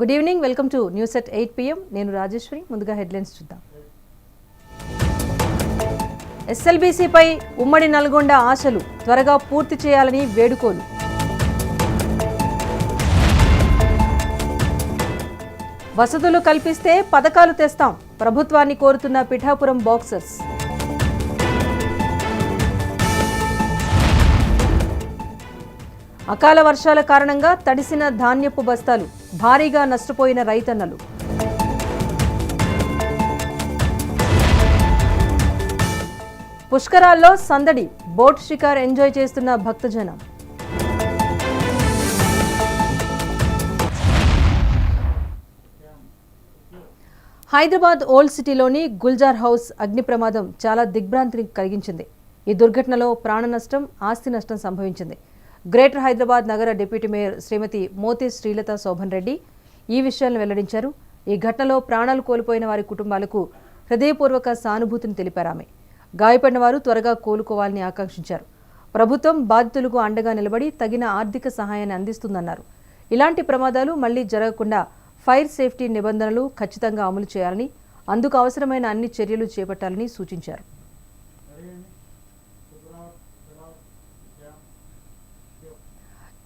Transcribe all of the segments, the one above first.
Good evening, welcome to news at 8 PM. నేను రాజేశ్వరి. ముందుగా headlines చూద్దాం. ఎస్ఎల్బీసీపై ఉమ్మడి నల్గొండ ఆశలు త్వరగా పూర్తి చేయాలని వేడుకోలు. వసతులు కల్పిస్తే పథకాలు తెస్తాం, ప్రభుత్వాన్ని కోరుతున్న పిఠాపురం బాక్సర్స్. అకాల వర్షాల కారణంగా తడిసిన ధాన్యపు బస్తాలు, భారీగా నష్టపోయిన రైతన్నలు. పుష్కరాల్లో సందడి, బోట్ షికార్ ఎంజాయ్ చేస్తున్న భక్తజనం. హైదరాబాద్ ఓల్డ్ సిటీలోని గుల్జార్ హౌస్ అగ్ని ప్రమాదం చాలా దిగ్భ్రాంతిని కలిగించింది. ఈ దుర్ఘటనలో ప్రాణ నష్టం, ఆస్తి నష్టం సంభవించింది. గ్రేటర్ హైదరాబాద్ నగర డిప్యూటీ మేయర్ శ్రీమతి మోతి శ్రీలత శోభన్ రెడ్డి ఈ విషయాలను వెల్లడించారు. ఈ ఘటనలో ప్రాణాలు కోల్పోయిన వారి కుటుంబాలకు హృదయపూర్వక సానుభూతిని తెలిపారు. ఆమె గాయపడిన వారు త్వరగా కోలుకోవాలని ఆకాంక్షించారు. ప్రభుత్వం బాధితులకు అండగా నిలబడి తగిన ఆర్థిక సహాయాన్ని అందిస్తుందన్నారు. ఇలాంటి ప్రమాదాలు మళ్లీ జరగకుండా ఫైర్ సేఫ్టీ నిబంధనలు ఖచ్చితంగా అమలు చేయాలని, అందుకు అవసరమైన అన్ని చర్యలు చేపట్టాలని సూచించారు.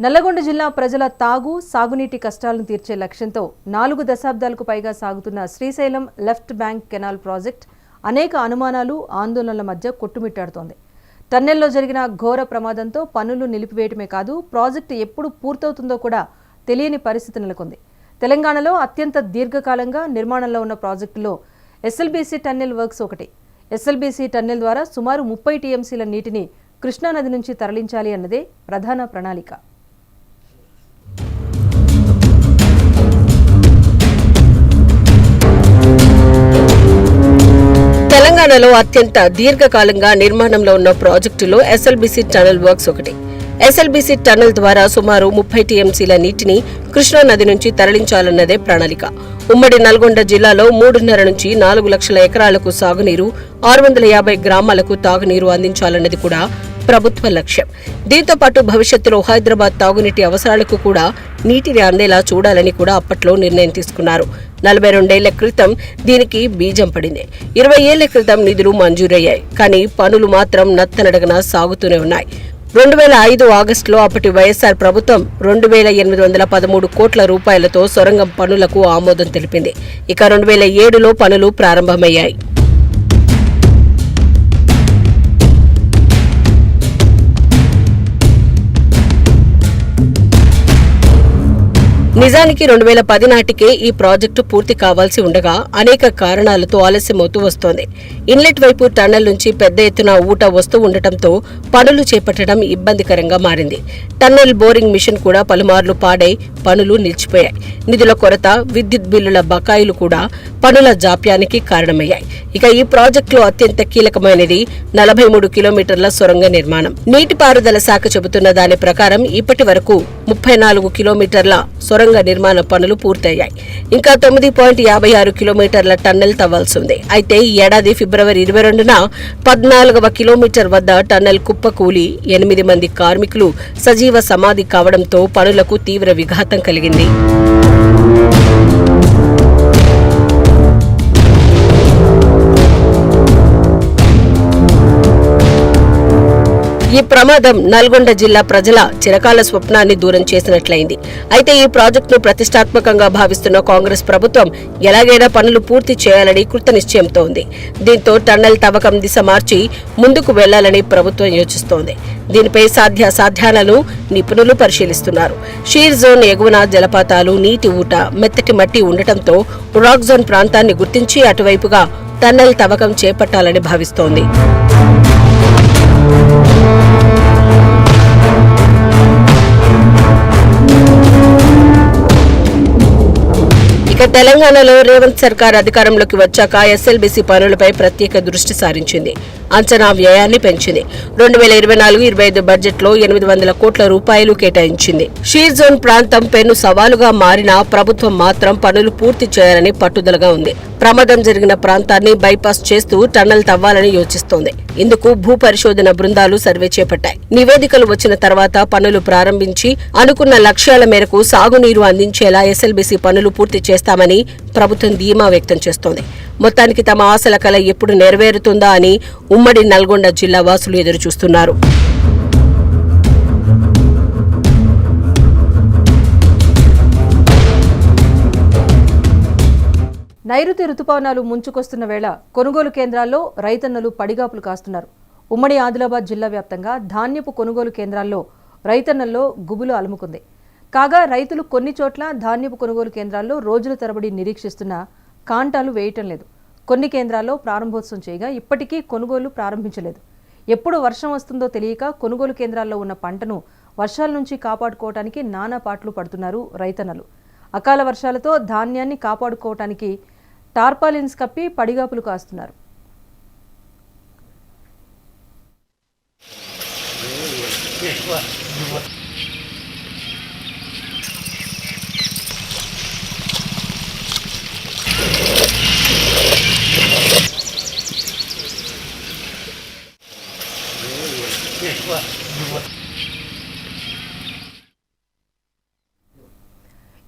నల్లగొండ జిల్లా ప్రజల సాగునీటి కష్టాలను తీర్చే లక్ష్యంతో 4 దశాబ్దాలకు పైగా సాగుతున్న Srisailam left bank canal project అనేక అనుమానాలు, ఆందోళనల మధ్య కొట్టుమిట్టాడుతోంది. టన్నెల్లో జరిగిన ఘోర ప్రమాదంతో పనులు నిలిపివేయటమే కాదు, ప్రాజెక్టు ఎప్పుడు పూర్తవుతుందో కూడా తెలియని పరిస్థితి నెలకొంది. తెలంగాణలో అత్యంత దీర్ఘకాలంగా నిర్మాణంలో ఉన్న ప్రాజెక్టులో ఎస్ఎల్బీసీ టన్నెల్ వర్క్స్ ఒకటి. ఎస్ఎల్బీసీ టన్నెల్ ద్వారా సుమారు 30 టీఎంసీల నీటిని కృష్ణానది నుంచి తరలించాలి అన్నదే ప్రధాన ప్రణాళిక. తెలంగాణలో అత్యంత దీర్ఘకాలంగా నిర్మాణంలో ఉన్న ప్రాజెక్టులో ఎస్ఎల్బీసీ టనల్ వర్క్స్ ఒకటి. ఎస్ఎల్బీసీ టనల్ ద్వారా సుమారు 30 టీఎంసీల నీటిని కృష్ణానది నుంచి తరలించాలన్నదే ప్రణాళిక. ఉమ్మడి నల్గొండ జిల్లాలో 3.5 నుంచి 4 లక్షల ఎకరాలకు సాగునీరు, 650 గ్రామాలకు తాగునీరు అందించాలన్నది కూడా ప్రభుత్వ లక్ష్యం. దీంతో పాటు భవిష్యత్తులో హైదరాబాద్ తాగునీటి అవసరాలకు కూడా నీటిని అందేలా చూడాలని కూడా అప్పట్లో నిర్ణయం తీసుకున్నారు. 42 ఏళ్ల క్రితం దీనికి బీజం పడింది. 20 ఏళ్ల క్రితం నిధులు మంజూరయ్యాయి. కానీ పనులు మాత్రం నత్తనడగన సాగుతూనే ఉన్నాయి. 2005 ఆగస్టులో అప్పటి వైఎస్ఆర్ ప్రభుత్వం 2813 కోట్ల రూపాయలతో సొరంగం పనులకు ఆమోదం తెలిపింది. ఇక 2007లో పనులు ప్రారంభమయ్యాయి. నిజానికి 2010 నాటికే ఈ ప్రాజెక్టు పూర్తి కావాల్సి ఉండగా అనేక కారణాలతో ఆలస్యమవుతూ వస్తోంది. ఇన్లెట్ వైపు టన్నెల్ నుంచి పెద్ద ఎత్తున ఊట వస్తూ ఉండటంతో పనులు చేపట్టడం ఇబ్బందికరంగా మారింది. టన్నెల్ బోరింగ్ మిషన్ కూడా పలుమార్లు పాడై పనులు నిలిచిపోయాయి. నిధుల కొరత, విద్యుత్ బిల్లుల బకాయిలు కూడా పనుల జాప్యానికి కారణమయ్యాయి. ఇక ఈ ప్రాజెక్టులో అత్యంత కీలకమైనది 43 కిలోమీటర్ల సొరంగ నిర్మాణం. నీటిపారుదల శాఖ చెబుతున్న దాని ప్రకారం ఇప్పటి వరకు 34 కిలోమీటర్ల సొరంగ నిర్మాణ పనులు పూర్తయ్యాయి. ఇంకా 9.56 కిలోమీటర్ల టన్నెల్ తవ్వాల్సి ఉంది. అయితే ఈ ఏడాది ఫిబ్రవరి 22న 14వ కిలోమీటర్ వద్ద టన్నెల్ కుప్పకూలి 8 మంది కార్మికులు సజీవ సమాధి కావడంతో పనులకు తీవ్ర విఘాతం కలిగింది. ఈ ప్రమాదం నల్గొండ జిల్లా ప్రజల చిరకాల స్వప్నాన్ని దూరం చేసినట్లయింది. అయితే ఈ ప్రాజెక్టును ప్రతిష్టాత్మకంగా భావిస్తున్న కాంగ్రెస్ ప్రభుత్వం ఎలాగైనా పనులు పూర్తి చేయాలని కృతనిశ్చయంతో ఉంది. దీంతో టన్నెల్ తవ్వకం దిశ మార్చి ముందుకు వెళ్లాలని ప్రభుత్వం యోచిస్తోంది. దీనిపై సాధ్యాలను నిపుణులు పరిశీలిస్తున్నారు. షీర్ జోన్ ఎగువన జలపాతాలు, నీటి ఊట, మెత్తటి మట్టి ఉండటంతో రాక్ జోన్ ప్రాంతాన్ని గుర్తించి అటువైపుగా టన్నెల్ తవ్వకం చేపట్టాలని భావిస్తోంది. ఇక తెలంగాణలో రేవంత్ సర్కార్ అధికారంలోకి వచ్చాక ఎస్ఎల్బీసీ పనులపై ప్రత్యేక దృష్టి సారించింది. అంచనా వ్యయాన్ని పెంచింది. 2024-25 బడ్జెట్లో 800 కోట్ల రూపాయలు కేటాయించింది. షీర్ జోన్ ప్రాంతం పెను సవాలుగా మారినా ప్రభుత్వం మాత్రం పనులు పూర్తి చేయాలని పట్టుదలగా ఉంది. ప్రమాదం జరిగిన ప్రాంతాన్ని బైపాస్ చేస్తూ టన్నల్ తవ్వాలని యోచిస్తోంది. ఇందుకు భూ పరిశోధన బృందాలు సర్వే చేపట్టాయి. నివేదికలు వచ్చిన తర్వాత పనులు ప్రారంభించి అనుకున్న లక్ష్యాల మేరకు సాగునీరు అందించేలా ఎస్ఎల్బీసీ పనులు పూర్తి చేస్తామని ప్రభుత్వం ధీమా వ్యక్తం చేస్తోంది. మొత్తానికి తమ ఆశల కల ఎప్పుడు నెరవేరుతుందా అని ఉమ్మడి నల్గొండ జిల్లా వాసులు ఎదురుచూస్తున్నారు. నైరుతి రుతుపవనాలు ముంచుకొస్తున్న వేళ కొనుగోలు కేంద్రాల్లో రైతన్నలు పడిగాపులు కాస్తున్నారు. ఉమ్మడి ఆదిలాబాద్ జిల్లా వ్యాప్తంగా ధాన్యపు కొనుగోలు కేంద్రాల్లో రైతన్నల్లో గుబులు అలుముకుంది. కాగా రైతులు కొన్ని చోట్ల ధాన్యపు కొనుగోలు కేంద్రాల్లో రోజుల తరబడి నిరీక్షిస్తున్న కాంటాలు వేయటం లేదు. కొన్ని కేంద్రాల్లో ప్రారంభోత్సవం చేయగా ఇప్పటికీ కొనుగోలు ప్రారంభించలేదు. ఎప్పుడు వర్షం వస్తుందో తెలియక కొనుగోలు కేంద్రాల్లో ఉన్న పంటను వర్షాల నుంచి కాపాడుకోవటానికి నానా పాటలు పడుతున్నారు రైతన్నలు. అకాల వర్షాలతో ధాన్యాన్ని కాపాడుకోవటానికి టార్పాలిన్స్ కప్పి పడిగాపులు కాస్తున్నారు.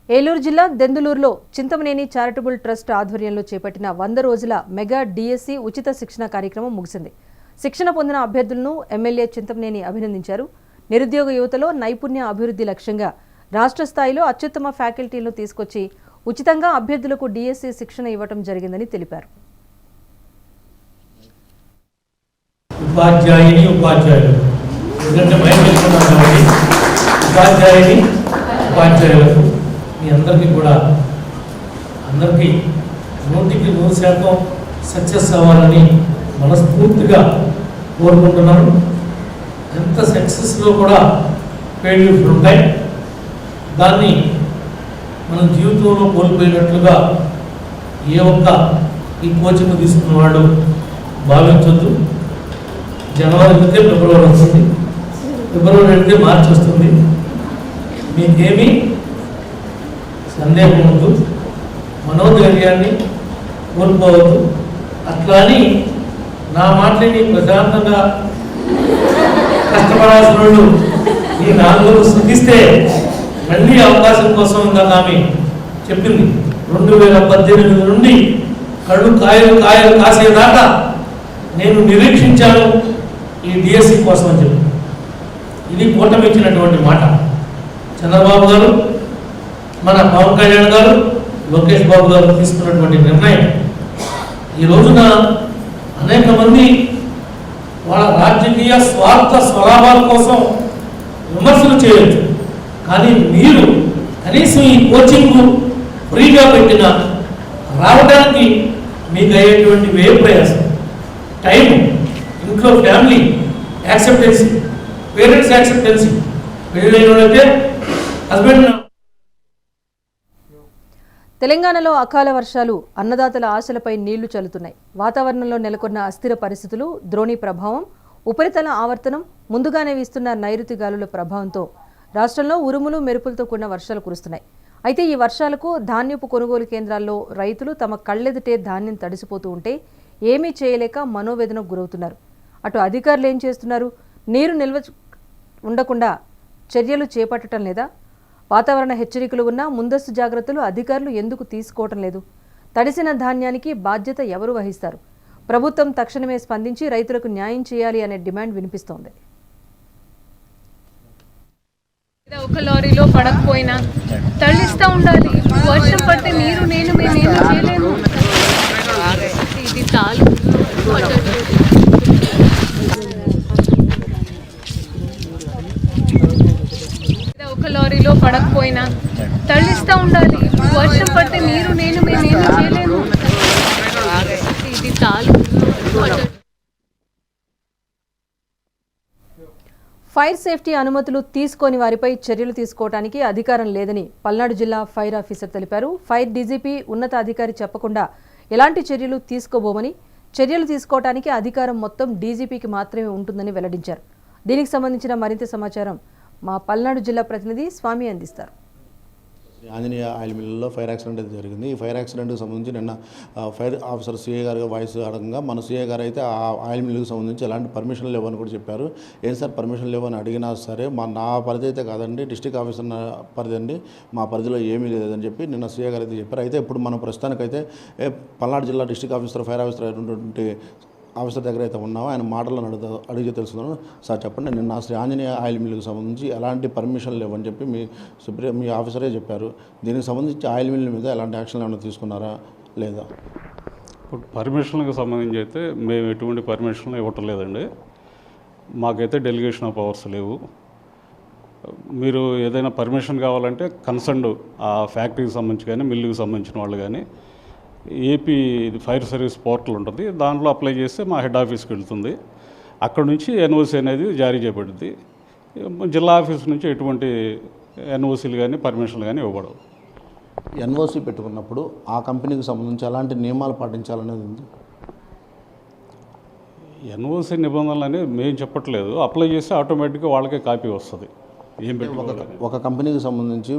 ఏలూరు జిల్లా దెందులూరులో చింతమనేని చారిటబుల్ ట్రస్ట్ ఆధ్వర్యంలో చేపట్టిన 100 రోజుల మెగా డిఎస్సి ఉచిత శిక్షణ కార్యక్రమం ముగిసింది. శిక్షణ పొందిన అభ్యర్థులను ఎమ్మెల్యే చింతమనేని అభినందించారు. నిరుద్యోగ యువతలో నైపుణ్య అభివృద్ధి లక్ష్యంగా రాష్ట్ర స్థాయిలో అత్యుత్తమ ఫ్యాకల్టీలను తీసుకొచ్చి ఉచితంగా అభ్యర్థులకు డిఎస్సి శిక్షణ ఇవ్వడం జరిగిందని తెలిపారు. మీ అందరికీ కూడా 100% సక్సెస్ అవ్వాలని మనస్ఫూర్తిగా కోరుకుంటున్నాను. ఎంత సక్సెస్లో కూడా ఫెయిల్యూర్స్ ఉంటాయి. దాన్ని మన జీవితంలో కోల్పోయినట్లుగా ఏ ఒక్క ఈ కోచింగ్ తీసుకున్నవాడు భావించొద్దు. జనవరి వెళ్తే ఫిబ్రవరి వస్తుంది, ఫిబ్రవరి వెళ్తే మార్చి వస్తుంది. మీకేమీ సందేహం వద్దు, మనోధైర్యాన్ని కోల్పోవద్దు. అట్లా అని నా మాటని ప్రశాంతంగా కష్టపడాల్సిన వాళ్ళు ఈ 4 రోజులు శృతిస్తే మళ్ళీ అవకాశం కోసం ఇంకా ఆమె చెప్పింది 2018 నుండి కళ్ళు కాయలు కాసేదాకా నేను నిరీక్షించాను ఈ డిఎస్సి కోసం అని చెప్పి. ఇది కూటమిచ్చినటువంటి మాట. చంద్రబాబు గారు, మన పవన్ కళ్యాణ్ గారు, లోకేష్ బాబు గారు తీసుకున్నటువంటి నిర్ణయం. ఈ రోజున అనేక మంది వాళ్ళ రాజకీయ స్వార్థ స్వలాభాల కోసం విమర్శలు చేయొచ్చు. కానీ మీరు కనీసం ఈ కోచింగ్ ఫ్రీగా పెట్టిన రావడానికి మీకు అయ్యేటువంటి వ్యయ ప్రయాసం, టైం, ఇంట్లో ఫ్యామిలీ యాక్సెప్టెన్సీ, పేరెంట్స్ యాక్సెప్టెన్సీ, పెళ్ళైన వాళ్ళైతే హస్బెండ్. తెలంగాణలో అకాల వర్షాలు అన్నదాతల ఆశలపై నీళ్లు చల్లుతున్నాయి. వాతావరణంలో నెలకొన్న అస్థిర పరిస్థితులు, ద్రోణి ప్రభావం, ఉపరితల ఆవర్తనం, ముందుగానే వీస్తున్న నైరుతి గాలుల ప్రభావంతో రాష్ట్రంలో ఉరుములు మెరుపులతో కూడిన వర్షాలు కురుస్తున్నాయి. అయితే ఈ వర్షాలకు ధాన్యపు కొనుగోలు కేంద్రాల్లో రైతులు తమ కళ్ళెదుటే ధాన్యం తడిసిపోతూ ఉంటే ఏమీ చేయలేక మనోవేదనకు గురవుతున్నారు. అటు అధికారులు ఏం చేస్తున్నారు? నీరు నిల్వ ఉండకుండా చర్యలు చేపట్టడం లేదా? వాతావరణ హెచ్చరికలు ఉన్నా ముందస్తు జాగ్రత్తలు అధికారులు ఎందుకు తీసుకోవటం లేదు? తడిసిన ధాన్యానికి బాధ్యత ఎవరు వహిస్తారు? ప్రభుత్వం తక్షణమే స్పందించి రైతులకు న్యాయం చేయాలి అనే డిమాండ్ వినిపిస్తోంది. ఒక లారీలో పడకపోయినా తరలిస్తూ ఉండాలి. వర్షం పడితే మేమేం చేయలేము. ఇది చాలు. ఒక లారీలో పడకపోయినా తరలిస్తూ ఉండాలి. వర్షం పడితే మేమేం చేయలేము. ఇది చాలు. ఫైర్ సేఫ్టీ అనుమతులు తీసుకోని వారిపై చర్యలు తీసుకోవడానికి అధికారం లేదని పల్నాడు జిల్లా ఫైర్ ఆఫీసర్ తెలిపారు. ఫైర్ డీజీపీ ఉన్నతాధికారి చెప్పకుండా ఎలాంటి చర్యలు తీసుకోబోమని చర్యలు తీసుకోవడానికి అధికారం మొత్తం డీజీపీకి మాత్రమే ఉంటుందని వెల్లడించారు. దీనికి సంబంధించిన మరింత సమాచారం మా పల్నాడు జిల్లా ప్రతినిధి స్వామి అందిస్తారు. ఆంజనేయ ఆయిల్ మిల్లులో ఫైర్ యాక్సిడెంట్ అయితే జరిగింది. ఈ ఫైర్ యాక్సిడెంట్కి సంబంధించి నిన్న ఫైర్ ఆఫీసర్ సీఏ గారు వాయిస్ అడగంగా మన సీఏ గారు అయితే ఆ ఆయిల్ మిల్లుకి సంబంధించి ఎలాంటి పర్మిషన్ లేవని కూడా చెప్పారు. ఏం సార్ పర్మిషన్ లేవని అడిగినా సరే నా పరిధి అయితే కాదండి, డిస్ట్రిక్ట్ ఆఫీసర్ పరిధి అండి, మా పరిధిలో ఏమీ లేదని చెప్పి నిన్న సీఏ గారు అయితే చెప్పారు. అయితే ఇప్పుడు మనం ప్రస్తుతానికైతే పల్నాడు జిల్లా డిస్ట్రిక్ట్ ఆఫీసర్ ఫైర్ ఆఫీసర్ అయినటువంటి ఆఫీసర్ దగ్గర అయితే ఉన్నాము. ఆయన మాటలను అడిగి తెలుసుకున్నాను. సార్ చెప్పండి, నిన్న శ్రీ ఆంజనేయ ఆయిల్ మిల్లుకి సంబంధించి ఎలాంటి పర్మిషన్ లేవని చెప్పి మీ ఆఫీసరే చెప్పారు. దీనికి సంబంధించి ఆయిల్ మిల్ మీద ఎలాంటి యాక్షన్ ఏమైనా తీసుకున్నారా లేదా? ఇప్పుడు పర్మిషన్కి సంబంధించి అయితే మేము ఎటువంటి పర్మిషన్లు ఇవ్వటం లేదండి. మాకైతే డెలిగేషన్ ఆఫ్ పవర్స్ లేవు. మీరు ఏదైనా పర్మిషన్ కావాలంటే కన్సర్న్డ్ ఆ ఫ్యాక్టరీకి సంబంధించి కానీ మిల్లుకి సంబంధించిన వాళ్ళు కానీ ఏపీ ఫైర్ సర్వీస్ పోర్టల్ ఉంటుంది, దాంట్లో అప్లై చేస్తే మా హెడ్ ఆఫీస్కి వెళ్తుంది. అక్కడ నుంచి ఎన్ఓసి అనేది జారీ చేయబడుతుంది. జిల్లా ఆఫీస్ నుంచి ఎటువంటి ఎన్ఓసీలు కానీ పర్మిషన్లు కానీ ఇవ్వబడవు. ఎన్ఓసి పెట్టుకున్నప్పుడు ఆ కంపెనీకి సంబంధించి ఎలాంటి నియమాలు పాటించాలనేది ఉంది. ఎన్ఓసి నిబంధనలు అనేది మేము చెప్పట్లేదు, అప్లై చేస్తే ఆటోమేటిక్గా వాళ్ళకే కాపీ వస్తుంది. ఏం ఒక కంపెనీకి సంబంధించి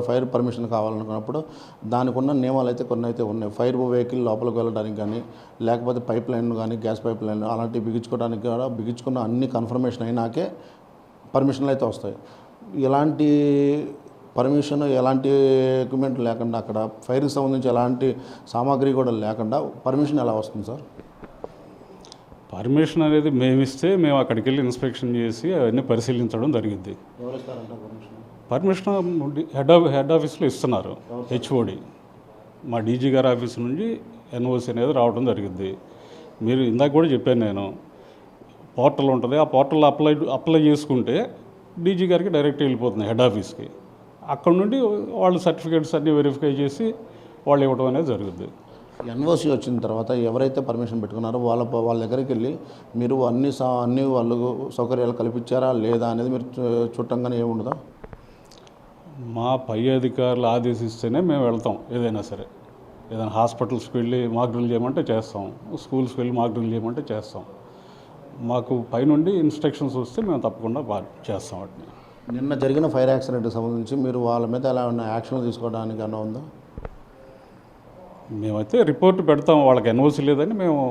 ఫైర్ పర్మిషన్ కావాలనుకున్నప్పుడు దానికి ఉన్న నియమాలు అయితే కొన్ని అయితే ఉన్నాయి. ఫైర్ వెహికల్ లోపలికి వెళ్ళడానికి కానీ, లేకపోతే పైప్ లైన్ కానీ, గ్యాస్ పైప్ లైన్ అలాంటివి బిగించుకోవడానికి కూడా బిగించుకున్న అన్ని కన్ఫర్మేషన్ అయినాకే పర్మిషన్లు అయితే వస్తాయి. ఎలాంటి పర్మిషన్, ఎలాంటి ఎక్విప్మెంట్ లేకుండా, అక్కడ ఫైర్కి సంబంధించి ఎలాంటి సామాగ్రి కూడా లేకుండా పర్మిషన్ ఎలా వస్తుంది సార్? పర్మిషన్ అనేది మేము అక్కడికి వెళ్ళి ఇన్స్పెక్షన్ చేసి అవన్నీ పరిశీలించడం జరిగింది. పర్మిషన్ హెడ్ ఆఫీస్లో ఇస్తున్నారు, హెచ్ఓడి. మా డీజీ గారి ఆఫీస్ నుంచి ఎన్ఓసి అనేది రావడం జరిగింది. మీరు ఇందాక కూడా చెప్పాను నేను, పోర్టల్ ఉంటుంది, ఆ పోర్టల్లో అప్లై చేసుకుంటే డీజీ గారికి డైరెక్ట్ వెళ్ళిపోతుంది హెడ్ ఆఫీస్కి. అక్కడ నుండి వాళ్ళు సర్టిఫికేట్స్ అన్నీ వెరిఫై చేసి వాళ్ళు ఇవ్వడం అనేది జరుగుతుంది. ఎన్ఓసి వచ్చిన తర్వాత ఎవరైతే పర్మిషన్ పెట్టుకున్నారో వాళ్ళ దగ్గరికి వెళ్ళి మీరు అన్ని వాళ్ళకు సౌకర్యాలు కల్పించారా లేదా అనేది మీరు చూడటంగానే ఏముండదా? మా పై అధికారులు ఆదేశిస్తేనే మేము వెళ్తాం. ఏదైనా సరే, ఏదైనా హాస్పిటల్స్కి వెళ్ళి మాక్ డ్రిల్ చేయమంటే చేస్తాం, స్కూల్స్కి వెళ్ళి మాక్ డ్రిల్ చేయమంటే చేస్తాం. మాకు పైనుండి ఇన్స్ట్రక్షన్స్ వస్తే మేము తప్పకుండా చేస్తాం వాటిని. నిన్న జరిగిన ఫైర్ యాక్సిడెంట్కి సంబంధించి మీరు వాళ్ళ మీద ఎలా ఉన్న యాక్షన్ తీసుకోవడానికి అన్న ఉందా? మేమైతే రిపోర్ట్ పెడతాం, వాళ్ళకి ఎన్ఓసి లేదని మేము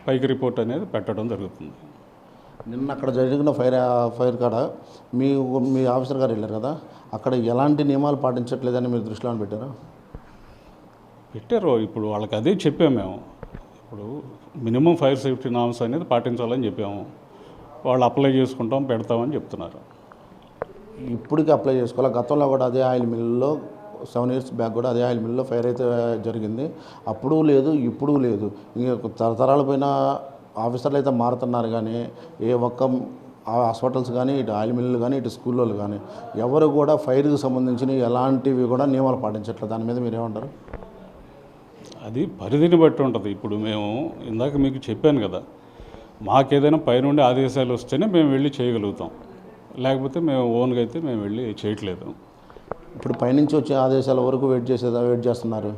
పైకి రిపోర్ట్ అనేది పెట్టడం జరుగుతుంది. నిన్న అక్కడ జరిగిన ఫైర్ కాడ మీ ఆఫీసర్ గారు వెళ్ళారు కదా, అక్కడ ఎలాంటి నియమాలు పాటించట్లేదని మీరు దృష్టిలో పెట్టారు. ఇప్పుడు వాళ్ళకి అదే చెప్పాము మేము. ఇప్పుడు మినిమం ఫైర్ సేఫ్టీ నామ్స్ అనేది పాటించాలని చెప్పాము. వాళ్ళు అప్లై చేసుకుంటాం, పెడతామని చెప్తున్నారు. ఇప్పటికీ అప్లై చేసుకోవాలి. గతంలో కూడా అదే ఆయిల్ మిల్లులో 7 years బ్యాక్ కూడా అదే ఆయిల్ మిల్లులో ఫైర్ అయితే జరిగింది. అప్పుడు లేదు, ఇప్పుడు లేదు. ఇంకా తరతరాల పైన ఆఫీసర్లు అయితే మారుతున్నారు, కానీ ఏ ఒక్క హాస్పిటల్స్ కానీ, ఇటు ఆయిల్ మిల్లులు కానీ, ఇటు స్కూల్లో కానీ ఎవరు కూడా ఫైర్కి సంబంధించిన ఎలాంటివి కూడా నియమాలు పాటించట్లేదు. దాని మీద మీరు ఏమంటారు? అది పరిధిని బట్టి ఉంటుంది. ఇప్పుడు మేము ఇందాక మీకు చెప్పాను కదా, మాకేదైనా పైనుండి ఆదేశాలు వస్తేనే మేము వెళ్ళి చేయగలుగుతాం, లేకపోతే మేము ఓన్గా అయితే మేము వెళ్ళి చేయట్లేదు. ఇప్పుడు పైనుంచి వచ్చే ఆదేశాల వరకు వెయిట్ చేస్తున్నారు.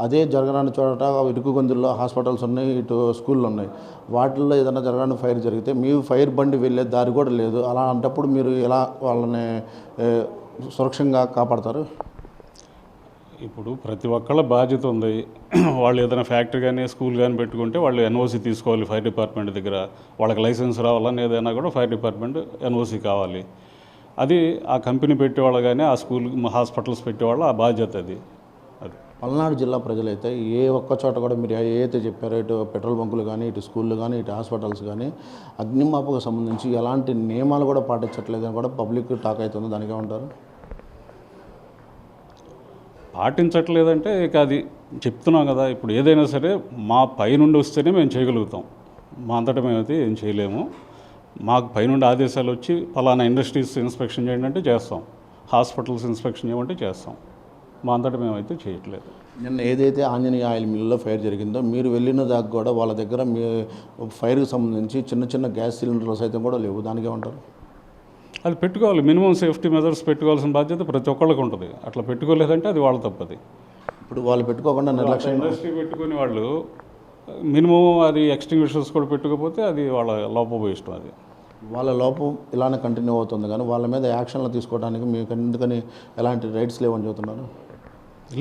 అదే జరగరాని చోట ఇరుకు గొంతుల్లో హాస్పిటల్స్ ఉన్నాయి, ఇటు స్కూళ్ళు ఉన్నాయి. వాటిల్లో ఏదైనా జరగరాని ఫైర్ జరిగితే మీ ఫైర్ బండి వెళ్ళే దారి కూడా లేదు. అలా అంటప్పుడు మీరు ఎలా వాళ్ళని సురక్షంగా కాపాడతారు? ఇప్పుడు ప్రతి ఒక్కళ్ళ బాధ్యత ఉంది. వాళ్ళు ఏదైనా ఫ్యాక్టరీ కానీ స్కూల్ కానీ పెట్టుకుంటే వాళ్ళు ఎన్ఓసి తీసుకోవాలి ఫైర్ డిపార్ట్మెంట్ దగ్గర. వాళ్ళకి లైసెన్స్ రావాలని ఏదైనా కూడా ఫైర్ డిపార్ట్మెంట్ ఎన్ఓసి కావాలి. అది ఆ కంపెనీ పెట్టేవాళ్ళు కానీ, ఆ స్కూల్ హాస్పిటల్స్ పెట్టేవాళ్ళు ఆ బాధ్యత అది. పల్నాడు జిల్లా ప్రజలైతే ఏ ఒక్క చోట కూడా మీరు ఏదైతే చెప్పారో, ఇటు పెట్రోల్ బంకులు కానీ, ఇటు స్కూళ్ళు కానీ, ఇటు హాస్పిటల్స్ కానీ అగ్నిమాపకు సంబంధించి ఎలాంటి నియమాలు కూడా పాటించట్లేదని కూడా పబ్లిక్ టాక్ అవుతుంది. దానికి ఏమంటారు? పాటించట్లేదంటే ఇక అది చెప్తున్నాం కదా, ఇప్పుడు ఏదైనా సరే మా పైనుండి వస్తేనే మేము చేయగలుగుతాం. మా అంతటా మేమైతే ఏం చేయలేము. మాకు పైనుండి ఆదేశాలు వచ్చి ఫలానా ఇండస్ట్రీస్ ఇన్స్పెక్షన్ చేయండి అంటే చేస్తాం, హాస్పిటల్స్ ఇన్స్పెక్షన్ చేయమంటే చేస్తాం. మా అంతటా మేమైతే చేయట్లేదు. నిన్న ఏదైతే ఆంజనేయ ఆయిల్ మిల్లులో ఫైర్ జరిగిందో మీరు వెళ్ళిన దాకా కూడా వాళ్ళ దగ్గర మీ ఫైర్కి సంబంధించి చిన్న చిన్న గ్యాస్ సిలిండర్లు సైతం కూడా లేవు. దానికి ఏమంటారు? అది పెట్టుకోవాలి. మినిమం సేఫ్టీ మెజర్స్ పెట్టుకోవాల్సిన బాధ్యత ప్రతి ఒక్కళ్ళకి ఉంటుంది. అట్లా పెట్టుకోలేదంటే అది వాళ్ళ తప్పది. ఇప్పుడు వాళ్ళు పెట్టుకోకుండా నిర్లక్ష్యం ఇండస్ట్రీ పెట్టుకుని వాళ్ళు మినిమం అది ఎక్స్టింగ్విషర్స్ కూడా పెట్టుకోకపోతే అది వాళ్ళ లోపభూయిష్టం. అది వాళ్ళ లోపం ఇలానే కంటిన్యూ అవుతుంది, కానీ వాళ్ళ మీద యాక్షన్లు తీసుకోవడానికి మీకు ఎందుకని ఎలాంటి రైట్స్ లేవని చెబుతున్నారు?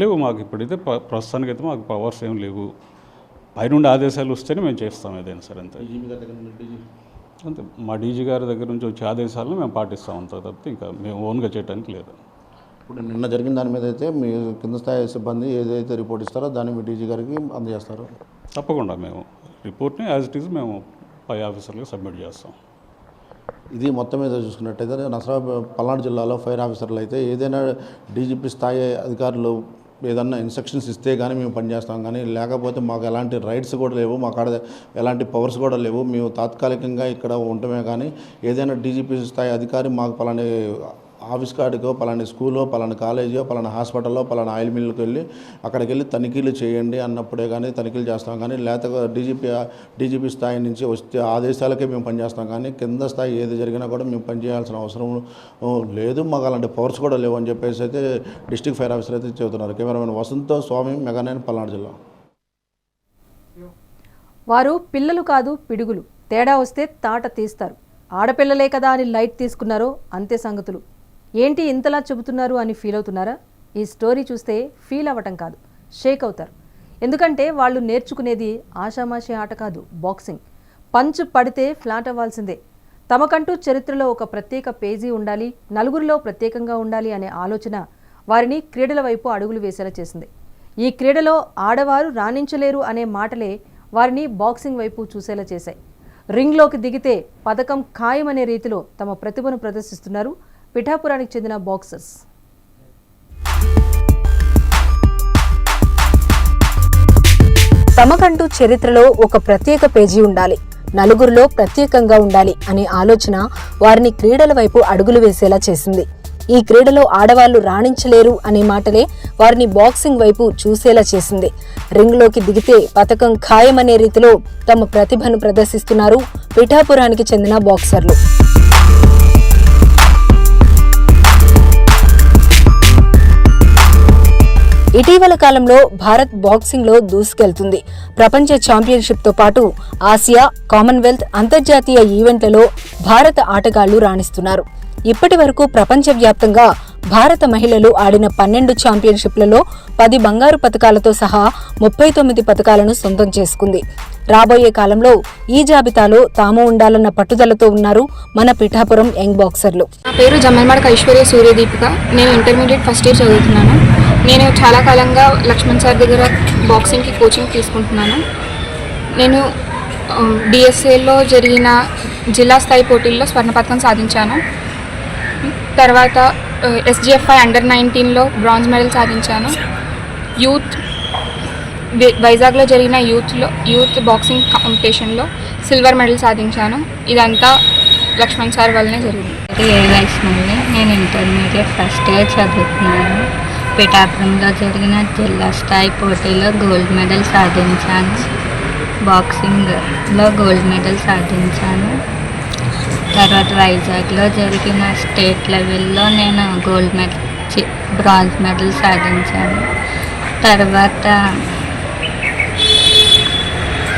లేవు మాకు ఇప్పుడైతే ప్రస్తుతానికైతే మాకు పవర్స్ ఏం లేవు. పైనుండి ఆదేశాలు వస్తేనే మేము చేస్తాం ఏదైనా సరే. అంతే అంతే, మా డీజీ గారి దగ్గర నుంచి వచ్చే ఆదేశాలను మేము పాటిస్తాం అంత తప్పితే ఇంకా మేము ఓన్గా చేయడానికి లేదు. ఇప్పుడు నిన్న జరిగిన దాని మీద అయితే మీ కింద స్థాయి సిబ్బంది ఏదైతే రిపోర్ట్ ఇస్తారో దాన్ని మీ డీజీ గారికి అందజేస్తారు? తప్పకుండా మేము రిపోర్ట్ని యాజ్ ఇట్ ఈజ్ మేము పై ఆఫీసర్లకు సబ్మిట్ చేస్తాం. ఇది మొత్తం మీద చూసుకున్నట్టయితే పల్నాడు జిల్లాలో ఫైర్ ఆఫీసర్లు అయితే ఏదైనా డీజీపీ స్థాయి అధికారులు ఏదన్నా ఇన్స్ట్రక్షన్స్ ఇస్తే కానీ మేము పనిచేస్తాం, కానీ లేకపోతే మాకు ఎలాంటి రైట్స్ కూడా లేవు, మా కాడ ఎలాంటి పవర్స్ కూడా లేవు. మేము తాత్కాలికంగా ఇక్కడ ఉండటమే కానీ ఏదైనా డీజీపీ స్థాయి అధికారి మాకు పలాని ఆఫీస్ కాడికో, పలాని స్కూల్లో, పలాని కాలేజీలో, పలానా హాస్పిటల్లో, పలానా ఆయిల్ మిల్లుకి వెళ్ళి అక్కడికి వెళ్ళి తనిఖీలు చేయండి అన్నప్పుడే కానీ తనిఖీలు చేస్తాం, కానీ లేకపోతే డీజీపీ స్థాయి నుంచి వస్తే ఆదేశాలకే మేము పనిచేస్తాం, కానీ కింద స్థాయి ఏది జరిగినా కూడా మేము పనిచేయాల్సిన అవసరం లేదు, మాకు అలాంటి పవర్స్ కూడా లేవు అని చెప్పేసి అయితే డిస్ట్రిక్ట్ ఫైర్ ఆఫీసర్ అయితే చెబుతున్నారు. కెమెరామెన్ వసంత్తో స్వామి, మెగానైన్, పల్నాడు జిల్లా. వారు పిల్లలు కాదు పిడుగులు, తేడా వస్తే తాట తీస్తారు. ఆడపిల్లలే కదా అని లైట్ తీసుకున్నారో అంతే సంగతులు. ఏంటి ఇంతలా చెబుతున్నారు అని ఫీల్ అవుతున్నారా? ఈ స్టోరీ చూస్తే ఫీల్ అవ్వటం కాదు, షేక్ అవుతారు. ఎందుకంటే వాళ్ళు నేర్చుకునేది ఆషామాషి ఆట కాదు, బాక్సింగ్. పంచ్ పడితే ఫ్లాట్ అవ్వాల్సిందే. తమకంటూ చరిత్రలో ఒక ప్రత్యేక పేజీ ఉండాలి, నలుగురిలో ప్రత్యేకంగా ఉండాలి అనే ఆలోచన వారిని క్రీడల వైపు అడుగులు వేసేలా చేసింది. ఈ క్రీడలో ఆడవారు రాణించలేరు అనే మాటలే వారిని బాక్సింగ్ వైపు చూసేలా చేశాయి. రింగ్లోకి దిగితే పథకం ఖాయమనే రీతిలో తమ ప్రతిభను ప్రదర్శిస్తున్నారు పిఠాపురానికి చెందిన బాక్సర్స్. తమకంటూ చరిత్రలో ఒక ప్రత్యేక పేజీ ఉండాలి, నలుగురిలో ప్రత్యేకంగా ఉండాలి అనే ఆలోచన వారిని క్రీడల వైపు అడుగులు వేసేలా చేసింది. ఈ క్రీడలో ఆడవాళ్లు రాణించలేరు అనే మాటలే వారిని బాక్సింగ్ వైపు చూసేలా చేసింది. రింగ్లోకి దిగితే పథకం ఖాయమనే రీతిలో తమ ప్రతిభను ప్రదర్శిస్తున్నారు పిఠాపురానికి చెందిన బాక్సర్లు. ఇటీవల కాలంలో భారత్ బాక్సింగ్ లో దూసుకెళ్తుంది. ప్రపంచ ఛాంపియన్షిప్ తో పాటు ఆసియా, కామన్వెల్త్, అంతర్జాతీయ ఈవెంట్లలో భారత ఆటగాళ్లు రాణిస్తున్నారు. ఇప్పటి వరకు ప్రపంచవ్యాప్తంగా భారత మహిళలు ఆడిన 12 ఛాంపియన్షిప్లలో 10 బంగారు పతకాలతో సహా 39 పతకాలను సొంతం చేసుకుంది. రాబోయే కాలంలో ఈ జాబితాలో తాము ఉండాలన్న పట్టుదలతో ఉన్నారు మన పిఠాపురం యంగ్ బాక్సర్లు. నా పేరు జమ్మల్మడక ఐశ్వర్య సూర్యదీపిక. నేను ఇంటర్మీడియట్ ఫస్ట్ ఇయర్ చదువుతున్నాను. నేను చాలా కాలంగా లక్ష్మణ్ సార్ దగ్గర బాక్సింగ్కి కోచింగ్ తీసుకుంటున్నాను. నేను డిఎస్ఏలో జరిగిన జిల్లా స్థాయి పోటీల్లో స్వర్ణ పతకం సాధించాను. తర్వాత SGFI అండర్ 19లో బ్రాంజ్ మెడల్ సాధించాను. యూత్ వైజాగ్లో జరిగిన యూత్ బాక్సింగ్ కాంపిటీషన్లో సిల్వర్ మెడల్ సాధించాను. ఇదంతా లక్ష్మణ్ సార్ వల్లనే జరిగింది. నుండి నేను ఇంటర్మీడియట్ ఫస్ట్ ఇయర్ చదువుతున్నాను. పిఠాపురంలో జరిగిన జిల్లా స్థాయి పోటీలో గోల్డ్ మెడల్ సాధించాను. బాక్సింగ్లో గోల్డ్ మెడల్ సాధించాను. తర్వాత వైజాగ్లో జరిగిన స్టేట్ లెవెల్లో నేను బ్రాంజ్ మెడల్ సాధించాను. తర్వాత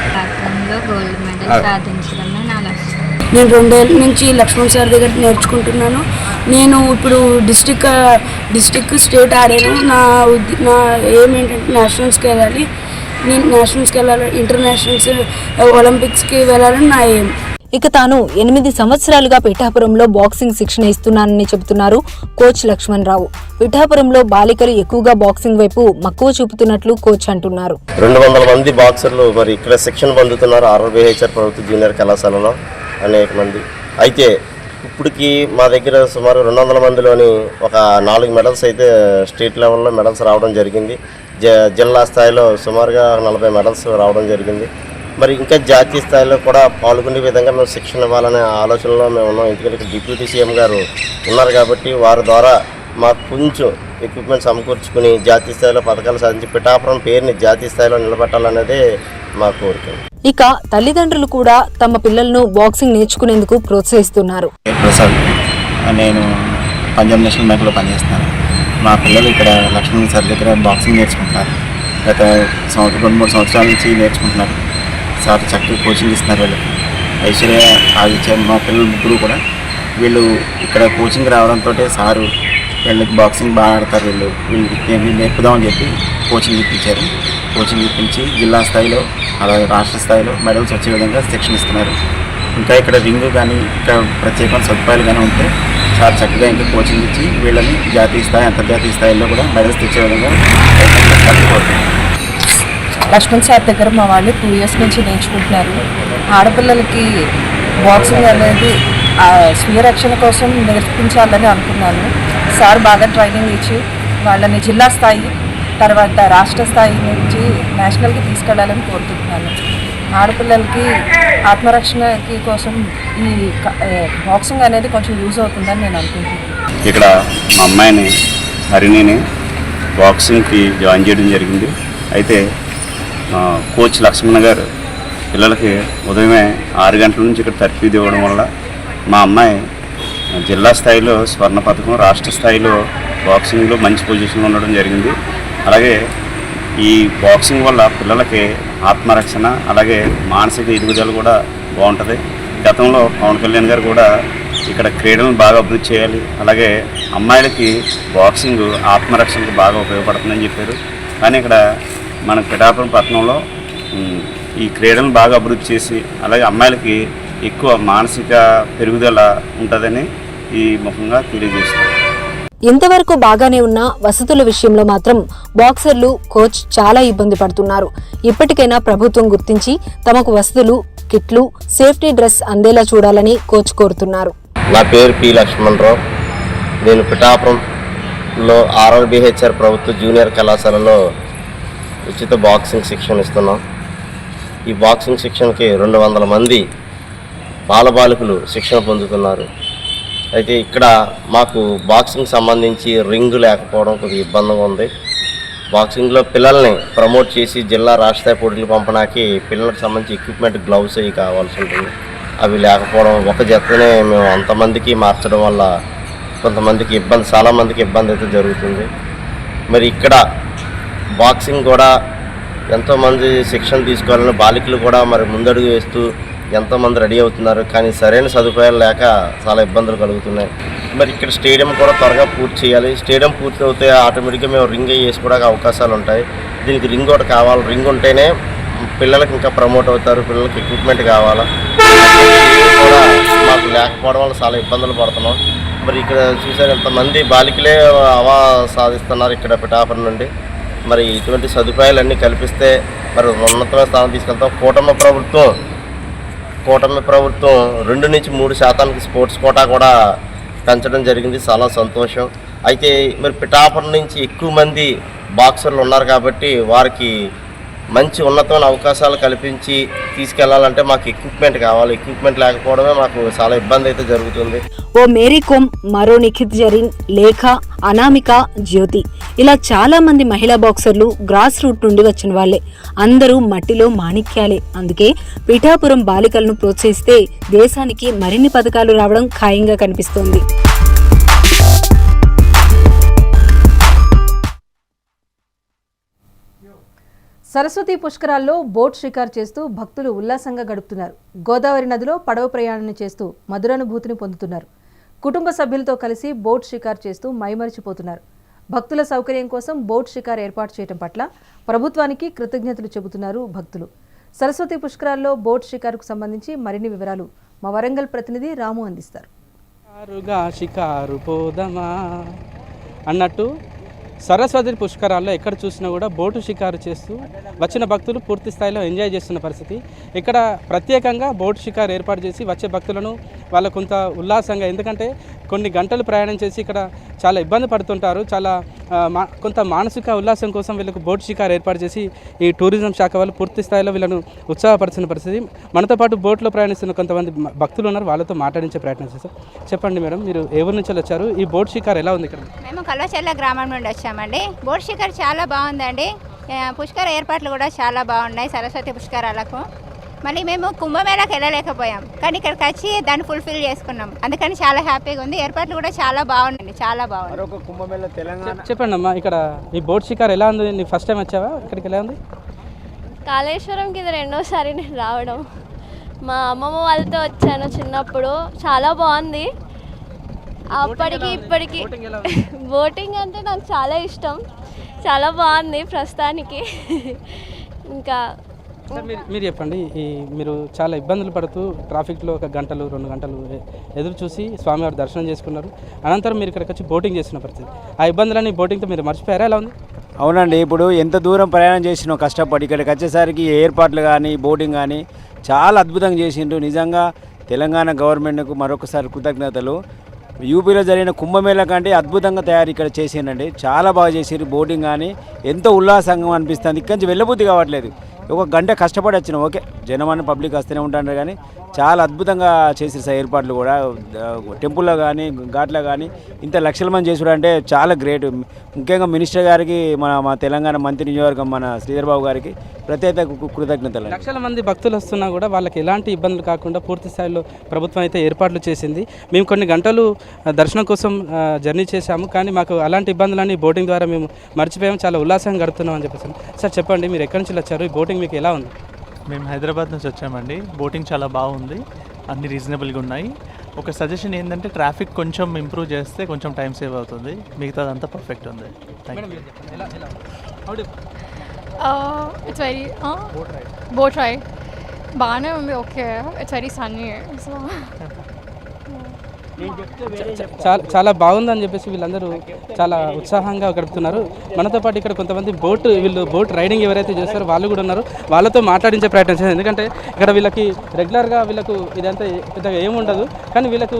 పిఠాపురంలో గోల్డ్ మెడల్ సాధించడమే నా లక్ష్యం. నేను 2 ఏళ్ళ నుంచి లక్ష్మణ్ సార్ దగ్గర నేర్చుకుంటున్నాను. నేను ఇప్పుడు డిస్టిక్ స్టేట్ ఆడాను. నా ఏం ఏంటంటే నేషనల్స్కి వెళ్ళాలి, నేను నేషనల్స్కి వెళ్ళాలి, ఇంటర్నేషనల్స్, ఒలింపిక్స్కి వెళ్ళాలని నా ఏం. ఇక తాను 8 సంవత్సరాలుగా పిఠాపురంలో బాక్సింగ్ శిక్షణ ఇస్తున్నానని చెబుతున్నారు కోచ్ లక్ష్మణ్ రావు. పిఠాపురంలో బాలికలు ఎక్కువగా బాక్సింగ్ వైపు మక్కువ చూపుతున్నట్లు కోచ్ అంటున్నారు. 200 మంది బాక్సర్లు మరి ఇక్కడ శిక్షణ పొందుతున్నారు RRBHR ప్రభుత్వ జూనియర్ కళాశాలలో అనేక మంది. అయితే ఇప్పటికి మా దగ్గర సుమారు 200 మందిలోని ఒక 4 మెడల్స్ అయితే స్టేట్ లెవెల్లో మెడల్స్ రావడం జరిగింది. జిల్లా స్థాయిలో సుమారుగా 40 మెడల్స్ రావడం జరిగింది. మరి ఇంకా జాతీయ స్థాయిలో కూడా పాల్గొనే విధంగా మేము శిక్షణ ఇవ్వాలనే ఆలోచనలో మేము ఉన్నాం. ఎందుకంటే డిప్యూటీ సీఎం గారు ఉన్నారు కాబట్టి వారి ద్వారా మాకు కొంచెం ఎక్విప్మెంట్ సమకూర్చుకుని జాతీయ స్థాయిలో పథకాలు సాధించి పిఠాపురం పేరుని జాతీయ స్థాయిలో నిలబెట్టాలనేదే మా కోరిక. ఇక తల్లిదండ్రులు కూడా తమ పిల్లలను బాక్సింగ్ నేర్చుకునేందుకు ప్రోత్సహిస్తున్నారు. ప్రసాద్, నేను పంజాబ్ నేషనల్ బ్యాంక్లో పనిచేస్తున్నాను. మా పిల్లలు ఇక్కడ లక్ష్మణ్ సార్ దగ్గర బాక్సింగ్ నేర్చుకుంటున్నారు. గత 2-3 సంవత్సరాల నుంచి నేర్చుకుంటున్నారు. సార్ చక్కగా కోచింగ్ ఇస్తున్నారు. వీళ్ళు ఐశ్వర్య ఆదిత్య మా పిల్లలు ముగ్గురు కూడా వీళ్ళు ఇక్కడ కోచింగ్ రావడంతో సారు వీళ్ళకి బాక్సింగ్ బాగా ఆడతారు, వీళ్ళు నేర్పుదామని చెప్పి కోచింగ్ ఇప్పించారు. కోచింగ్ ఇప్పించి జిల్లా స్థాయిలో అలాగే రాష్ట్ర స్థాయిలో మెడల్స్ వచ్చే విధంగా శిక్షణ ఇస్తున్నారు. ఇంకా ఇక్కడ రింగు కానీ ఇంకా ప్రత్యేకమైన సదుపాయాలు కానీ ఉంటే సార్ చక్కగా ఇంకా కోచింగ్ ఇచ్చి వీళ్ళని జాతీయ స్థాయి అంతర్జాతీయ స్థాయిలో కూడా మెడల్స్ తెచ్చే విధంగా కోరుతున్నాను. లక్ష్మణ్ సార్ దగ్గర మా వాళ్ళు 2 years నుంచి నేర్చుకుంటున్నారు. ఆడపిల్లలకి బాక్సింగ్ అనేది స్వీయ రక్షణ కోసం నేర్పించాలని అనుకున్నాను. సార్ బాగా ట్రైనింగ్ ఇచ్చి వాళ్ళని జిల్లా స్థాయి తర్వాత రాష్ట్ర స్థాయి నుంచి నేషనల్కి తీసుకెళ్లాలని కోరుకుంటున్నాను. ఆడపిల్లలకి ఆత్మరక్షణకి కోసం ఈ బాక్సింగ్ అనేది కొంచెం యూజ్ అవుతుందని నేను అనుకుంటున్నాను. ఇక్కడ మా అమ్మాయిని హరిణిని బాక్సింగ్కి జాయిన్ చేయడం జరిగింది. అయితే కోచ్ లక్ష్మణ్ గారు పిల్లలకి ఉదయమే 6 గంటల నుంచి ఇక్కడ తర్ఫీదు ఇవ్వడం వల్ల మా అమ్మాయి జిల్లా స్థాయిలో స్వర్ణ పథకం, రాష్ట్ర స్థాయిలో బాక్సింగ్లో మంచి పొజిషన్లో ఉండడం జరిగింది. అలాగే ఈ బాక్సింగ్ వల్ల పిల్లలకి ఆత్మరక్షణ అలాగే మానసిక ఎదుగుదల కూడా బాగుంటుంది. గతంలో పవన్ కళ్యాణ్ గారు కూడా ఇక్కడ క్రీడలను బాగా అభివృద్ధి చేయాలి, అలాగే అమ్మాయిలకి బాక్సింగ్ ఆత్మరక్షణకు బాగా ఉపయోగపడుతుందని చెప్పారు. కానీ ఇక్కడ మన పిఠాపురం పట్టణంలో ఈ క్రీడలను బాగా అభివృద్ధి చేసి అలాగే అమ్మాయిలకి ఎక్కువ మానసిక పెరుగుదల ఉంటుందని ఈ ముఖంగా తెలియజేస్తారు. ఇంతవరకు బాగానే ఉన్న వసతుల విషయంలో మాత్రం బాక్సర్లు, కోచ్ చాలా ఇబ్బంది పడుతున్నారు. ఇప్పటికైనా ప్రభుత్వం గుర్తించి తమకు వసతులు, కిట్లు, సేఫ్టీ డ్రెస్ అందేలా చూడాలని కోచ్ కోరుతున్నారు. నా పేరు పి లక్ష్మణరావు. నేను పిఠాపురంలో RRBHR ప్రభుత్వ జూనియర్ కళాశాలలో ఉచిత బాక్సింగ్ శిక్షణ ఇస్తున్నాం. ఈ బాక్సింగ్ శిక్షణకి 200 మంది బాలబాలికలు శిక్షణ పొందుతున్నారు. అయితే ఇక్కడ మాకు బాక్సింగ్ సంబంధించి రింగు లేకపోవడం కొద్దిగా ఇబ్బందిగా ఉంది. బాక్సింగ్లో పిల్లల్ని ప్రమోట్ చేసి జిల్లా రాష్ట్ర పోటీలు పంపడానికి పిల్లలకు సంబంధించి ఎక్విప్మెంట్, గ్లౌస్ అవి కావాల్సి ఉంటుంది. అవి లేకపోవడం, ఒక జతనే మేము అంతమందికి మార్చడం వల్ల కొంతమందికి ఇబ్బంది, చాలామందికి ఇబ్బంది అయితే జరుగుతుంది. మరి ఇక్కడ బాక్సింగ్ కూడా ఎంతోమంది శిక్షణ తీసుకోవాలని బాలికలు కూడా మరి ముందడుగు వేస్తూ ఎంతోమంది రెడీ అవుతున్నారు. కానీ సరైన సదుపాయాలు లేక చాలా ఇబ్బందులు కలుగుతున్నాయి. మరి ఇక్కడ స్టేడియం కూడా త్వరగా పూర్తి చేయాలి. స్టేడియం పూర్తి అవుతే ఆటోమేటిక్గా మేము రింగ్ వేసుకోవడానికి అవకాశాలు ఉంటాయి. దీనికి రింగ్ ఒకటి కావాలి. రింగ్ ఉంటేనే పిల్లలకి ఇంకా ప్రమోట్ అవుతారు. పిల్లలకి ఎక్విప్మెంట్ కావాలా, కూడా మాకు లేకపోవడం వల్ల చాలా ఇబ్బందులు పడుతున్నాం. మరి ఇక్కడ చూసారు ఎంతమంది బాలికలే అవా సాధిస్తున్నారు ఇక్కడ పిఠాపురం నుండి. మరి ఇటువంటి సదుపాయాలన్నీ కల్పిస్తే మరి ఉన్నతమైన స్థానం తీసుకెళ్తాం. కూటమి ప్రభుత్వం 2 నుంచి 3% స్పోర్ట్స్ కోటా కూడా పెంచడం జరిగింది. చాలా సంతోషం. అయితే మరి పిఠాపురం నుంచి ఎక్కువ మంది బాక్సర్లు ఉన్నారు కాబట్టి వారికి మంచి ఉన్నతమైన అవకాశాలు కల్పించి తీసుకెళ్లాలంటే మాకు ఎక్విప్మెంట్ కావాలి. ఎక్విప్మెంట్ లేకపోవడమే మాకు చాలా ఇబ్బంది అయితే జరుగుతుంది. ఓ మేరీ కోమ్, మరో నిఖిత్ జరీన్, లేఖ, అనామిక, జ్యోతి ఇలా చాలా మంది మహిళా బాక్సర్లు గ్రాస్ రూట్ నుండి వచ్చిన వాళ్లే. అందరూ మట్టిలో మాణిక్యాలే. అందుకే పిఠాపురం బాలికలను ప్రోత్సహిస్తే దేశానికి మరిన్ని పథకాలు రావడం ఖాయంగా కనిపిస్తోంది. సరస్వతి పుష్కరాల్లో బోట్ షికారు చేస్తూ భక్తులు ఉల్లాసంగా గడుపుతున్నారు. గోదావరి నదిలో పడవ ప్రయాణం చేస్తూ మధురానుభూతిని పొందుతున్నారు. కుటుంబ సభ్యులతో కలిసి బోట్ షికారు చేస్తూ మైమరిచిపోతున్నారు. భక్తుల సౌకర్యం కోసం బోట్ షికారు ఏర్పాటు చేయడం పట్ల ప్రభుత్వానికి కృతజ్ఞతలు చెబుతున్నారు భక్తులు. సరస్వతి పుష్కరాల్లో బోట్ షికారుకు సంబంధించి మరిన్ని వివరాలు మా వరంగల్ ప్రతినిధి రాము అందిస్తారు. షికారు పోదమా అన్నట్టు సరస్వతి పుష్కరాల్లో ఎక్కడ చూసినా కూడా బోటు షికారు చేస్తూ వచ్చిన భక్తులు పూర్తి స్థాయిలో ఎంజాయ్ చేస్తున్న పరిస్థితి. ఇక్కడ ప్రత్యేకంగా బోటు షికారు ఏర్పాటు చేసి వచ్చే భక్తులను వాళ్ళ కొంత ఉల్లాసంగా, ఎందుకంటే కొన్ని గంటలు ప్రయాణం చేసి ఇక్కడ చాలా ఇబ్బంది పడుతుంటారు. చాలా కొంత మానసిక ఉల్లాసం కోసం వీళ్ళకు బోటు షికారు ఏర్పాటు చేసి ఈ టూరిజం శాఖ వాళ్ళు పూర్తి స్థాయిలో వీళ్ళను ఉత్సాహపరుస్తున్న పరిస్థితి. మనతో పాటు బోట్లో ప్రయాణిస్తున్న కొంతమంది భక్తులు ఉన్నారు, వాళ్ళతో మాట్లాడించే ప్రయత్నం చేస్తాం. చెప్పండి మేడం, మీరు ఏ ఊరు నుంచి వచ్చారు? ఈ బోట్ షికారు ఎలా ఉంది ఇక్కడ? మేము కల్వచెర్ల గ్రామం నుండి వచ్చామండి. బోట్ షికారు చాలా బాగుందండి. పుష్కర ఏర్పాట్లు కూడా చాలా బాగున్నాయి సరస్వతి పుష్కరాలకు. మళ్ళీ మేము కుంభమేళాకి వెళ్ళలేకపోయాం, కానీ ఇక్కడికి వచ్చి దాన్ని ఫుల్ఫిల్ చేసుకున్నాం. అందుకని చాలా హ్యాపీగా ఉంది. ఏర్పాట్లు కూడా చాలా బాగున్నాయి, చాలా బాగుంది. చెప్పండి అమ్మా, ఇక్కడ ఈ బోట్ షికారు ఎలా ఉంది? నీ ఫస్ట్ టైం వచ్చావా ఇక్కడికి? ఎలా ఉంది? కాళేశ్వరంకి ఇది రెండోసారి నేను రావడం. మా అమ్మమ్మ వాళ్ళతో వచ్చాను చిన్నప్పుడు, చాలా బాగుంది. అప్పటికి ఇప్పటికి బోటింగ్ అంటే నాకు చాలా ఇష్టం, చాలా బాగుంది ప్రస్తుతానికి. ఇంకా మీరు చెప్పండి, మీరు చాలా ఇబ్బందులు పడుతూ ట్రాఫిక్లో 1 గంటలు 2 గంటలు ఎదురు చూసి స్వామివారి దర్శనం చేసుకున్నారు. అనంతరం మీరు ఇక్కడికి వచ్చి బోటింగ్ చేస్తున్న పరిస్థితి, ఆ ఇబ్బందులని బోటింగ్తో మీరు మర్చిపోయారా? ఎలా ఉంది? అవునండి, ఇప్పుడు ఎంత దూరం ప్రయాణం చేసినా కష్టపడి ఇక్కడికి వచ్చేసరికి ఏర్పాట్లు కానీ బోటింగ్ కానీ చాలా అద్భుతంగా చేసిండ్రు. నిజంగా తెలంగాణ గవర్నమెంట్కు మరొకసారి కృతజ్ఞతలు. యూపీలో జరిగిన కుంభమేళా కంటే అద్భుతంగా తయారు ఇక్కడ చేసిండండి, చాలా బాగా చేసిర్రు. బోటింగ్ కానీ ఎంతో ఉల్లాసంగా అనిపిస్తుంది. ఇక్కడి నుంచి వెళ్ళబుద్ధి కావట్లేదు. 1 గంట కష్టపడి వచ్చినాం. ఓకే, జనమని పబ్లిక్ వస్తూనే ఉంటారు కానీ చాలా అద్భుతంగా చేసిరు సార్ ఏర్పాట్లు కూడా. టెంపుల్లో కానీ ఘాట్లో కానీ ఇంత లక్షల మంది చేసుడు అంటే చాలా గ్రేట్. ముఖ్యంగా మినిస్టర్ గారికి, మా తెలంగాణ మంత్రి నియోజకవర్గం మన శ్రీధర్ బాబు గారికి ప్రత్యేక కృతజ్ఞతలు. లక్షల మంది భక్తులు వస్తున్నా కూడా వాళ్ళకి ఎలాంటి ఇబ్బందులు కాకుండా పూర్తి స్థాయిలో ప్రభుత్వం అయితే ఏర్పాట్లు చేసింది. మేము కొన్ని గంటలు దర్శనం కోసం జర్నీ చేశాము, కానీ మాకు అలాంటి ఇబ్బందులన్నీ బోటింగ్ ద్వారా మేము మర్చిపోయాము. చాలా ఉల్లాసంగా గడుపుతున్నాం అని చెప్పేసి. సార్ చెప్పండి, మీరు ఎక్కడి నుంచి వచ్చారు? ఈ బోటింగ్ మీకు ఎలా ఉంది? మేము హైదరాబాద్ నుంచి వచ్చామండి. బోటింగ్ చాలా బాగుంది, అన్ని రీజనబుల్గా ఉన్నాయి. ఒక సజెషన్ ఏంటంటే ట్రాఫిక్ కొంచెం ఇంప్రూవ్ చేస్తే కొంచెం టైం సేవ్ అవుతుంది, మిగతాదంతా పర్ఫెక్ట్ ఉంది. ఇట్స్ వెరీ బోట్ రైడ్ బాగానే ఉంది. Okay, it's very Sunny. So చాలా బాగుందని చెప్పేసి వీళ్ళందరూ చాలా ఉత్సాహంగా గడుపుతున్నారు. మనతో పాటు ఇక్కడ కొంతమంది బోట్ రైడింగ్ ఎవరైతే చేస్తారో వాళ్ళు కూడా ఉన్నారు. వాళ్ళతో మాట్లాడించే ప్రయత్నం చేస్తారు. ఎందుకంటే ఇక్కడ వీళ్ళకి రెగ్యులర్గా వీళ్ళకు ఇదంతా పెద్దగా ఏముండదు, కానీ వీళ్ళకు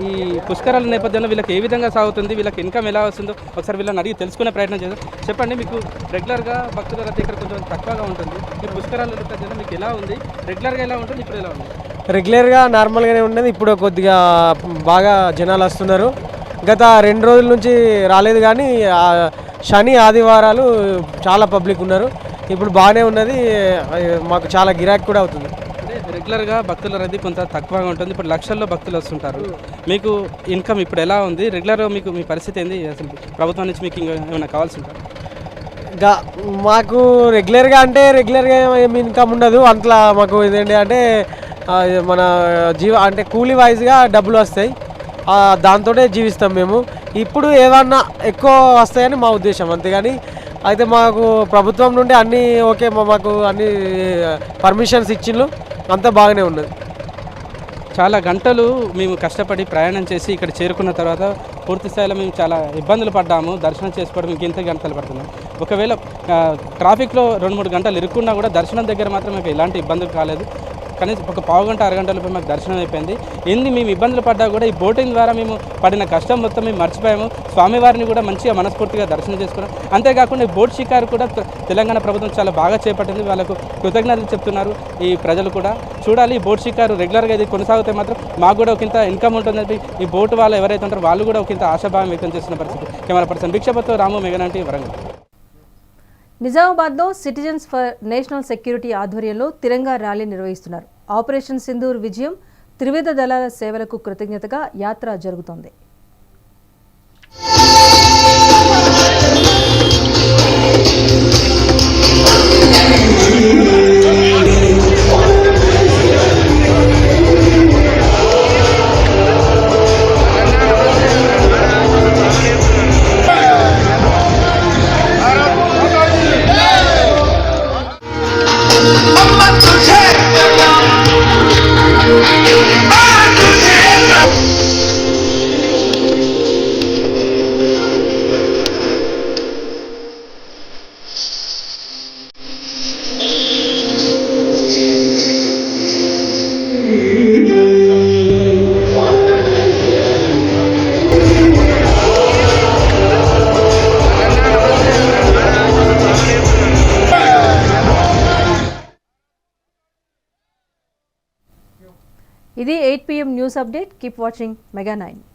ఈ పుష్కరాల నేపథ్యంలో వీళ్ళకి ఏ విధంగా సాగుతుంది, వీళ్ళకి ఇన్కమ్ ఎలా వస్తుందో ఒకసారి వీళ్ళని అడిగి తెలుసుకునే ప్రయత్నం చేస్తారు. చెప్పండి, మీకు రెగ్యులర్గా భక్తుల రద్దీ ఇక్కడ కొంచెం తక్కువగా ఉంటుంది. ఈ పుష్కరాల నేపథ్యంలో మీకు ఎలా ఉంది? రెగ్యులర్గా ఎలా ఉంటుంది, ఇప్పుడు ఎలా ఉంది? రెగ్యులర్గా నార్మల్గానే ఉండేది, ఇప్పుడు కొద్దిగా బాగా జనాలు వస్తున్నారు. గత 2 రోజుల నుంచి రాలేదు, కానీ శని ఆదివారాలు చాలా పబ్లిక్ ఉన్నారు. ఇప్పుడు బాగానే ఉన్నది, మాకు చాలా గిరాకీ కూడా అవుతుంది. రెగ్యులర్గా భక్తుల రద్దీ కొంత తక్కువగా ఉంటుంది. ఇప్పుడు లక్షల్లో భక్తులు వస్తుంటారు. మీకు ఇన్కమ్ ఇప్పుడు ఎలా ఉంది? రెగ్యులర్గా మీకు మీ పరిస్థితి ఏంది? అసలు ప్రభుత్వం నుంచి మీకు ఇంకా ఏమైనా కావాల్సి ఉంటుంది? మాకు రెగ్యులర్గా ఏమి ఇన్కమ్ ఉండదు. అంతలా మాకు ఇదేంటి అంటే మన అంటే కూలీ వైజ్గా డబ్బులు వస్తాయి, దాంతో జీవిస్తాం మేము. ఇప్పుడు ఏమన్నా ఎక్కువ వస్తాయని మా ఉద్దేశం, అంతేగాని అయితే మాకు ప్రభుత్వం నుండి అన్నీ ఓకే, మాకు అన్ని పర్మిషన్స్ ఇచ్చిండ్రు, అంతా బాగానే ఉన్నది. చాలా గంటలు మేము కష్టపడి ప్రయాణం చేసి ఇక్కడ చేరుకున్న తర్వాత పూర్తి స్థాయిలో మేము చాలా ఇబ్బందులు పడ్డాము. దర్శనం చేసుకోవడం ఇంకెంత గంటలు పడుతున్నాం. ఒకవేళ ట్రాఫిక్లో 2-3 గంటలు ఇరుక్కున్నా కూడా దర్శనం దగ్గర మాత్రం మాకు ఎలాంటి ఇబ్బందులు కాలేదు. కనీసం ఒక పావు గంట 6 గంటలపై మాకు దర్శనం అయిపోయింది. ఎన్ని మేము ఇబ్బందులు పడ్డా కూడా ఈ బోటింగ్ ద్వారా మేము పడిన కష్టం మొత్తం మేము మర్చిపోయాము. స్వామివారిని కూడా మంచిగా మనస్ఫూర్తిగా దర్శనం చేసుకున్నాం. అంతేకాకుండా ఈ బోట్ షికారు కూడా తెలంగాణ ప్రభుత్వం చాలా బాగా చేపట్టింది. వాళ్ళకు కృతజ్ఞతలు చెప్తున్నారు ఈ ప్రజలు కూడా. చూడాలి, ఈ బోట్ షికారు రెగ్యులర్గా ఇది కొనసాగితే మాత్రం మాకు కూడా ఒకంత ఇన్కమ్ ఉంటుందని ఈ బోటు వాళ్ళు ఎవరైతే ఉంటారో వాళ్ళు కూడా ఒకంత ఆశాభావం వ్యక్తం చేస్తున్న పరిస్థితి. కెమెరా పర్సన్ భిక్షపతితో రాము, మెగానంటి, వరంగల్. నిజామాబాద్లో సిటిజన్స్ ఫర్ నేషనల్ సెక్యూరిటీ ఆధ్వర్యంలో తిరంగా ర్యాలీ నిర్వహిస్తున్నారు. ఆపరేషన్ సింధూర్ విజయం, త్రివిధ దళాల సేవలకు కృతజ్ఞతగా యాత్ర జరుగుతోంది. ఇది 8 PM news update. Keep watching Mega 9.